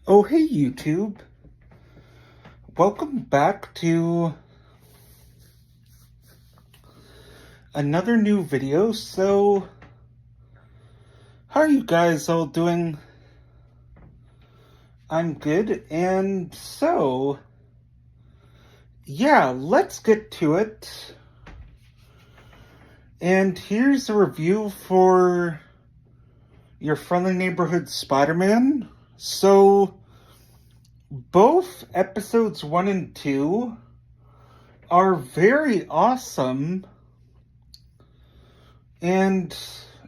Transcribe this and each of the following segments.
Oh, hey YouTube. Welcome back to another new video. So, how are you guys all doing? I'm good. And so, yeah, let's get to it. And here's a review for your friendly neighborhood Spider-Man. So, both episodes 1 and 2 are very awesome. And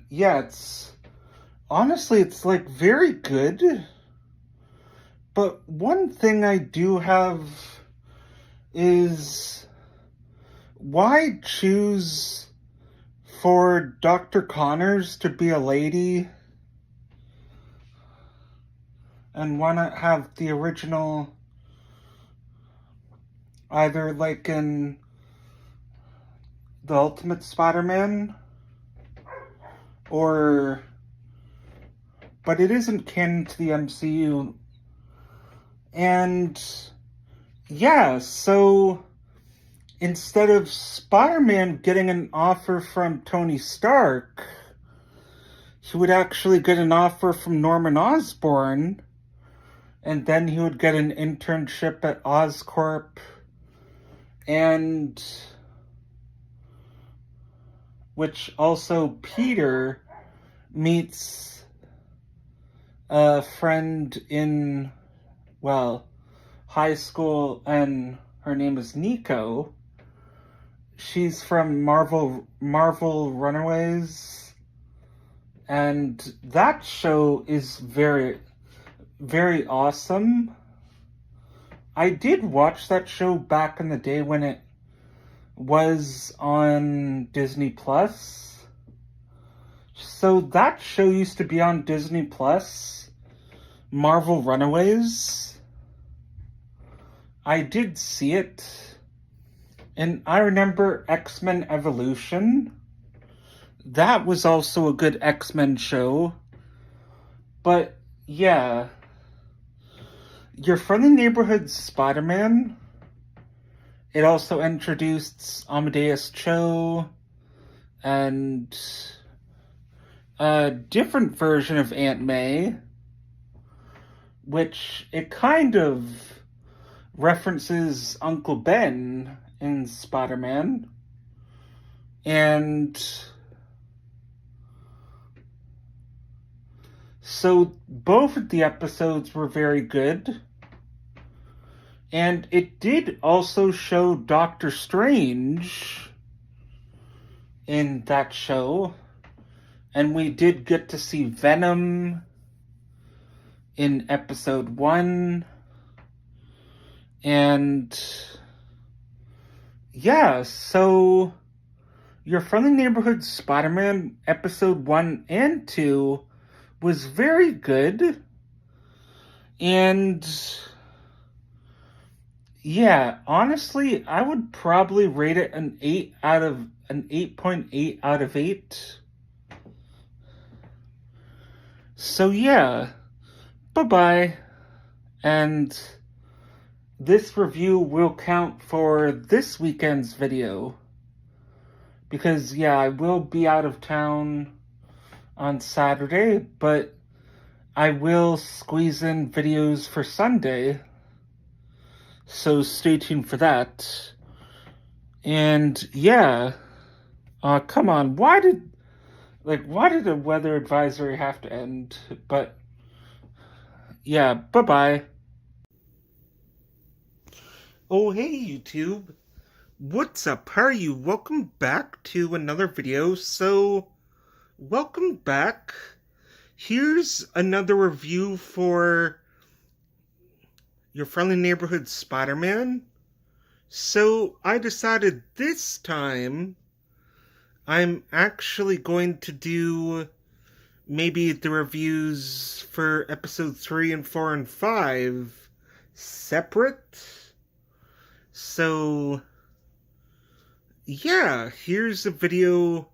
yeah, it's like very good. But one thing I do have is, why choose for Dr. Connors to be a lady? And why not have the original, either like in the Ultimate Spider-Man, but it isn't canon to the MCU. And yeah, so instead of Spider-Man getting an offer from Tony Stark, he would actually get an offer from Norman Osborn, and then he would get an internship at Oscorp, and which also Peter meets a friend in, high school, and her name is Nico. She's from Marvel Runaways, and that show is very, very awesome. I did watch that show back in the day when it was on Disney Plus. So that show used to be on Disney Plus, Marvel Runaways. I did see it. And I remember X-Men Evolution. That was also a good X-Men show. But yeah, your friendly neighborhood Spider-Man, it also introduced Amadeus Cho and a different version of Aunt May, which it kind of references Uncle Ben in Spider-Man. And so both of the episodes were very good. And it did also show Doctor Strange in that show. And we did get to see Venom in episode 1. And yeah, so your friendly neighborhood Spider-Man episode 1 and 2 was very good. And yeah, honestly, I would probably rate it an 8.8 out of 8. So yeah, bye-bye. And this review will count for this weekend's video. Because yeah, I will be out of town on Saturday, but I will squeeze in videos for Sunday. So stay tuned for that. And yeah, come on, why did the weather advisory have to end? But yeah, bye-bye. Oh, hey YouTube. What's up? How are you? Welcome back to another video. So, welcome back. Here's another review for your friendly neighborhood Spider-Man. So, I decided this time I'm actually going to do maybe the reviews for episode 3 and 4 and 5 separate. So, yeah, here's a video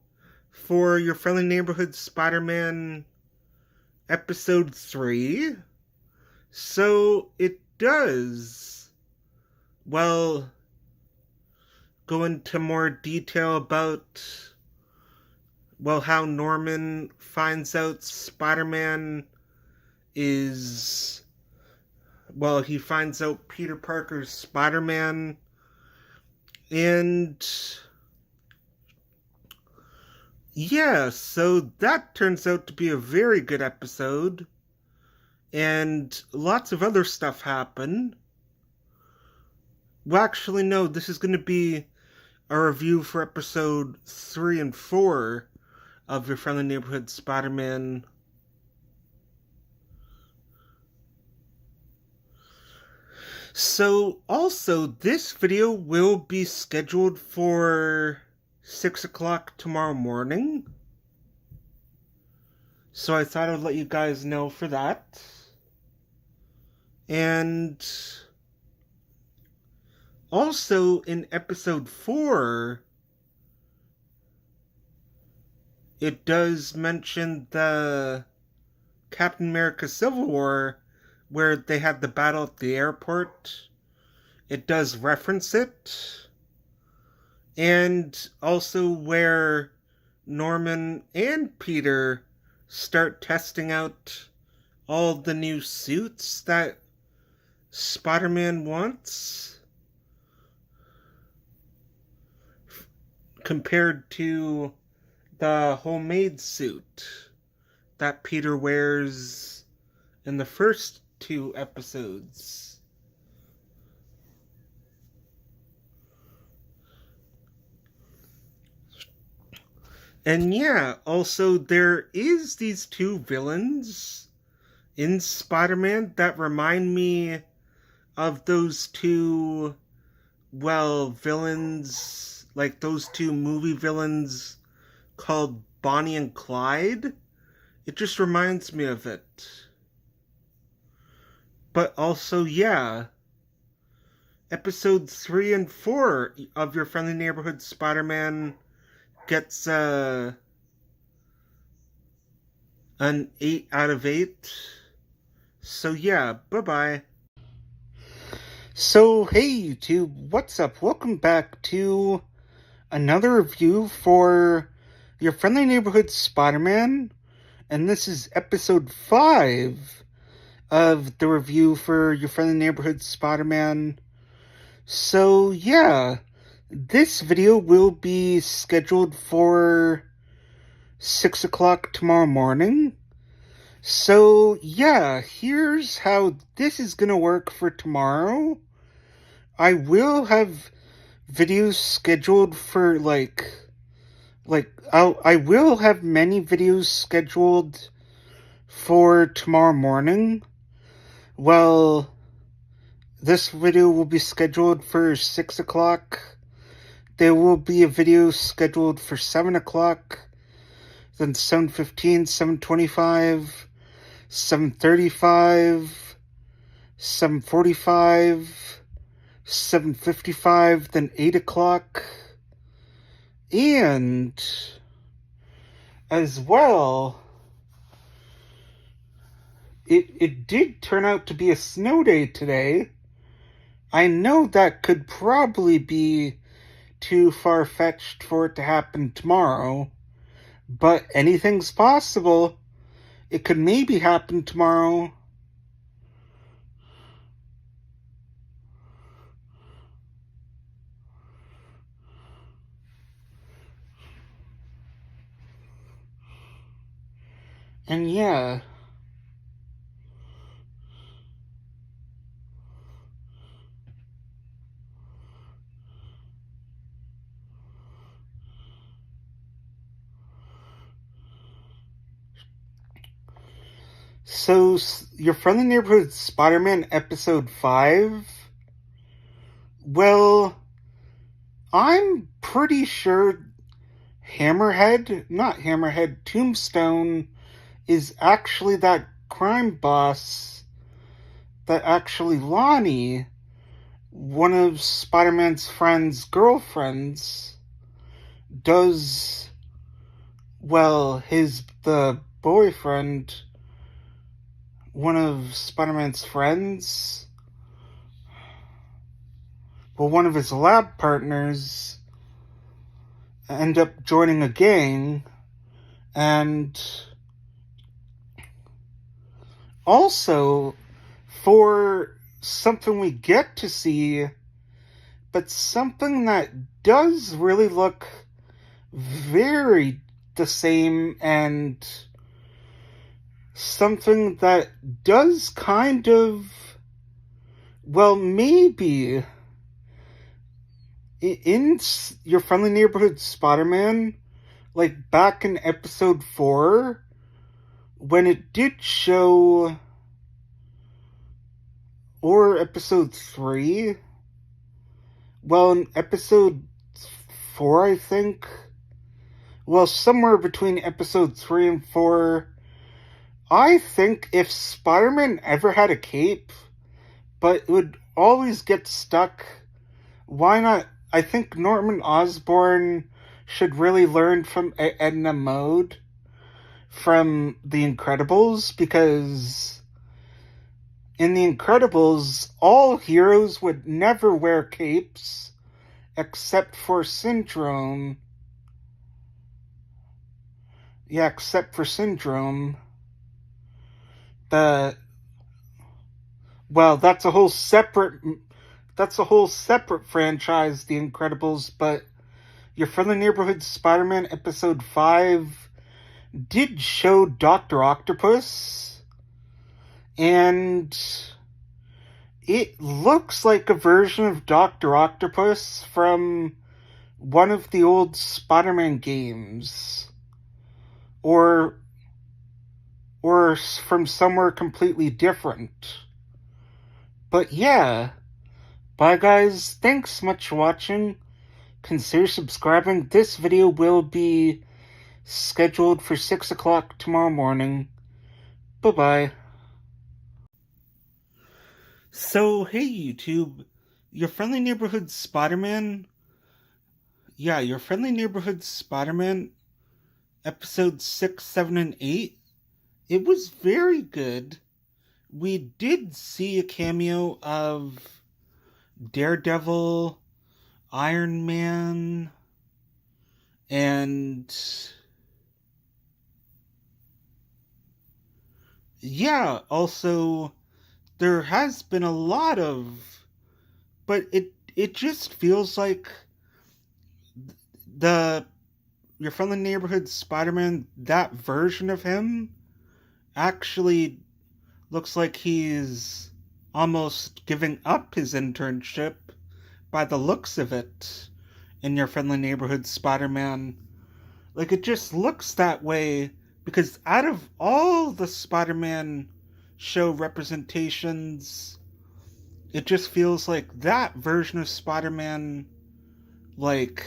for your friendly neighborhood Spider-Man episode 3. So it does, well, go into more detail about, well, how Norman finds out Spider-Man is, well, he finds out Peter Parker's Spider-Man, and yeah, so that turns out to be a very good episode, and lots of other stuff happen. Well, actually, no, this is going to be a review for episode 3 and 4 of Your Friendly Neighborhood Spider-Man. So, also, this video will be scheduled for 6 o'clock tomorrow morning. So I thought I'd let you guys know for that. And also in episode 4, it does mention the Captain America Civil War, where they had the battle at the airport. It does reference it. And also where Norman and Peter start testing out all the new suits that Spider-Man wants compared to the homemade suit that Peter wears in the first 2 episodes. And yeah, also there is these 2 villains in Spider-Man that remind me of those 2, well, villains, like those 2 movie villains called Bonnie and Clyde. It just reminds me of it. But also, yeah, episodes 3 and 4 of Your Friendly Neighborhood Spider-Man gets an 8 out of 8. So yeah, bye-bye. So hey YouTube, what's up? Welcome back to another review for Your Friendly Neighborhood Spider-Man. And this is episode 5 of the review for Your Friendly Neighborhood Spider-Man. So yeah, this video will be scheduled for 6 o'clock tomorrow morning. So yeah, here's how this is gonna work for tomorrow. I will have videos scheduled for I will have many videos scheduled for tomorrow morning. Well, this video will be scheduled for 6 o'clock. There will be a video scheduled for 7 o'clock, then 7:15, 7:25, 7:35, 7:45, 7:55, then 8 o'clock. And as well, it did turn out to be a snow day today. I know that could probably be too far-fetched for it to happen tomorrow, but anything's possible. It could maybe happen tomorrow. And yeah. So, Your Friendly Neighborhood Spider-Man episode 5? Well, I'm pretty sure Tombstone is actually that crime boss that actually Lonnie, one of Spider-Man's friend's girlfriends, does, well, the boyfriend one of Spider-Man's friends, well, one of his lab partners, end up joining a gang, and also for something we get to see, but something that does really look very the same, and something that does kind of, well, maybe in Your Friendly Neighborhood Spider-Man, like back in episode 4, when it did show, or episode 3, well, in episode 4, I think, well, somewhere between episode 3 and 4, I think if Spider-Man ever had a cape, but it would always get stuck, why not? I think Norman Osborn should really learn from Edna Mode from The Incredibles, because in The Incredibles, all heroes would never wear capes except for Syndrome. Yeah, except for Syndrome. Well, that's a whole separate franchise, The Incredibles, but Your Friendly Neighborhood Spider-Man episode 5 did show Dr. Octopus, and it looks like a version of Dr. Octopus from one of the old Spider-Man games, or from somewhere completely different. But yeah, bye guys, thanks so much for watching. Consider subscribing. This video will be scheduled for 6 o'clock tomorrow morning. Bye-bye. So, hey YouTube, Your Friendly Neighborhood Spider-Man, Your Friendly Neighborhood Spider-Man, episode 6, 7, and 8, it was very good. We did see a cameo of Daredevil, Iron Man, and also there has been a lot of, but it just feels like Your Friendly Neighborhood Spider-Man, that version of him, actually looks like he's almost giving up his internship by the looks of it in Your Friendly Neighborhood Spider-Man. Like, it just looks that way because out of all the Spider-Man show representations, it just feels like that version of Spider-Man, like,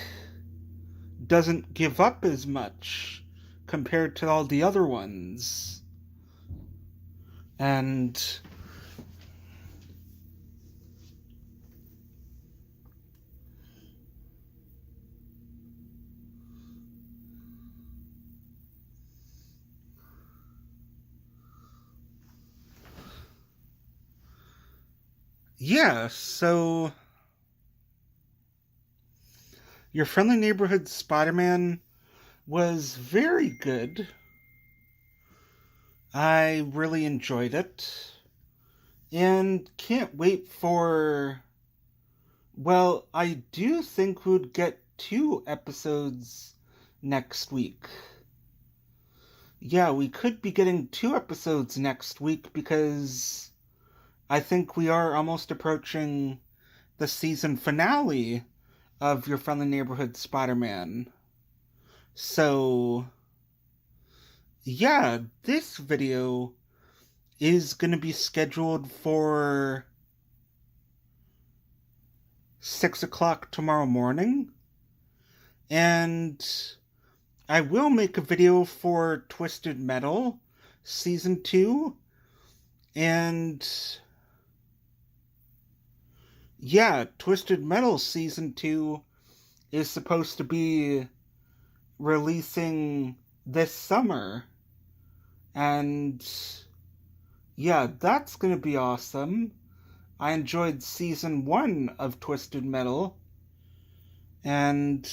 doesn't give up as much compared to all the other ones. And so Your Friendly Neighborhood Spider-Man was very good. I really enjoyed it. And can't wait for... Well, I do think we'd get 2 episodes next week. Yeah, we could be getting 2 episodes next week because I think we are almost approaching the season finale of Your Friendly Neighborhood Spider-Man. So, yeah, this video is going to be scheduled for 6 o'clock tomorrow morning. And I will make a video for Twisted Metal Season 2. And Twisted Metal Season 2 is supposed to be releasing this summer. And yeah, that's gonna be awesome. I enjoyed season 1 of Twisted Metal, and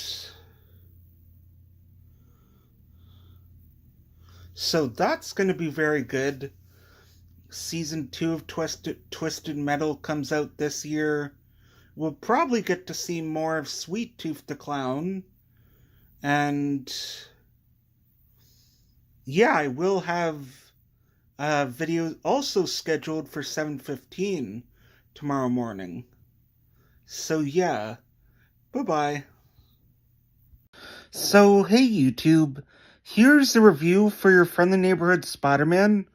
so that's gonna be very good. Season 2 of Twisted Metal comes out this year. We'll probably get to see more of Sweet Tooth the Clown, and yeah, I will have a video also scheduled for 7:15 tomorrow morning. So yeah, bye-bye. So hey YouTube, here's the review for your friendly neighborhood Spider-Man,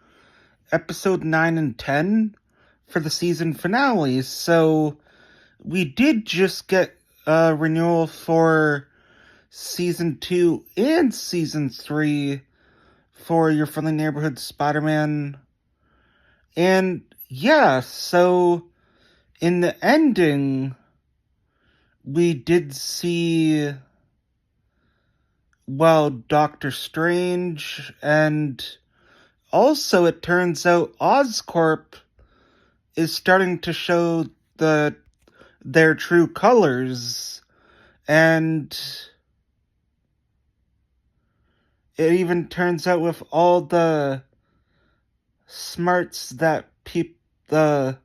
episode 9 and 10 for the season finale. So we did just get a renewal for season 2 and season 3 for your friendly neighborhood Spider-Man. And yeah, so in the ending, we did see, well, Doctor Strange, and also it turns out Oscorp is starting to show their true colors, and it even turns out with all the smarts that the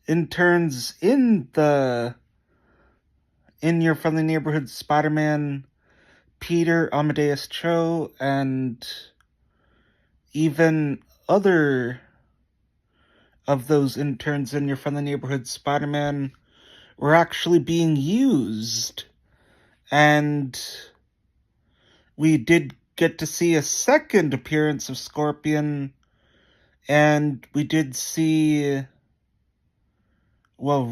interns in your friendly neighborhood Spider-Man, Peter, Amadeus Cho, and even other of those interns in your friendly neighborhood Spider-Man were actually being used. And we did get to see a second appearance of Scorpion, and we did see, well,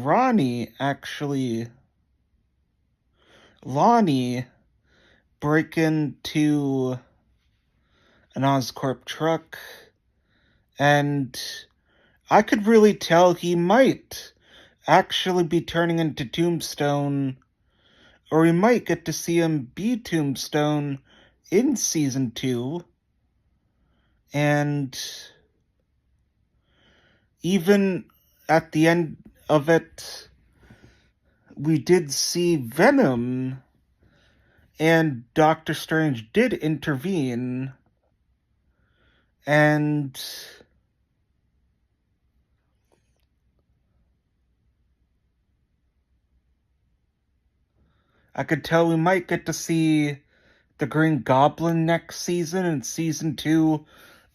Lonnie break into an Oscorp truck, and I could really tell he might actually be turning into Tombstone, or we might get to see him be Tombstone in season 2. And even at the end of it, we did see Venom, and Doctor Strange did intervene, and I could tell we might get to see the Green Goblin next season, in season 2.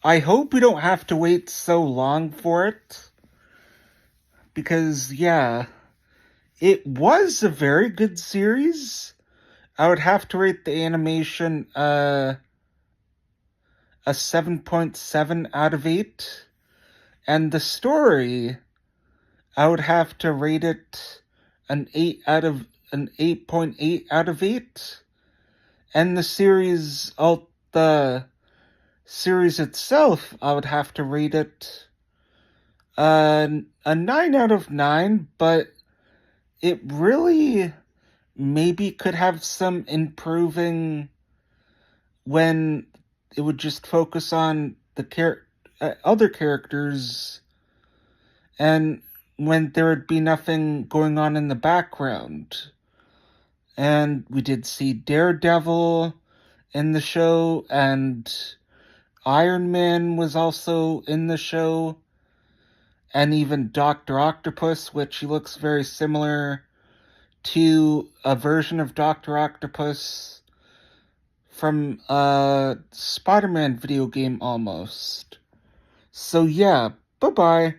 I hope we don't have to wait so long for it, because, yeah, it was a very good series. I would have to rate the animation a 7.7 out of 8, and the story, I would have to rate it an 8.8 out of 8. And the series itself, I would have to rate it a 9 out of 9, but it really maybe could have some improving when it would just focus on the other characters, and when there would be nothing going on in the background. And we did see Daredevil in the show, and Iron Man was also in the show, and even Dr. Octopus, which looks very similar to a version of Dr. Octopus from a Spider-Man video game almost. So yeah, bye-bye.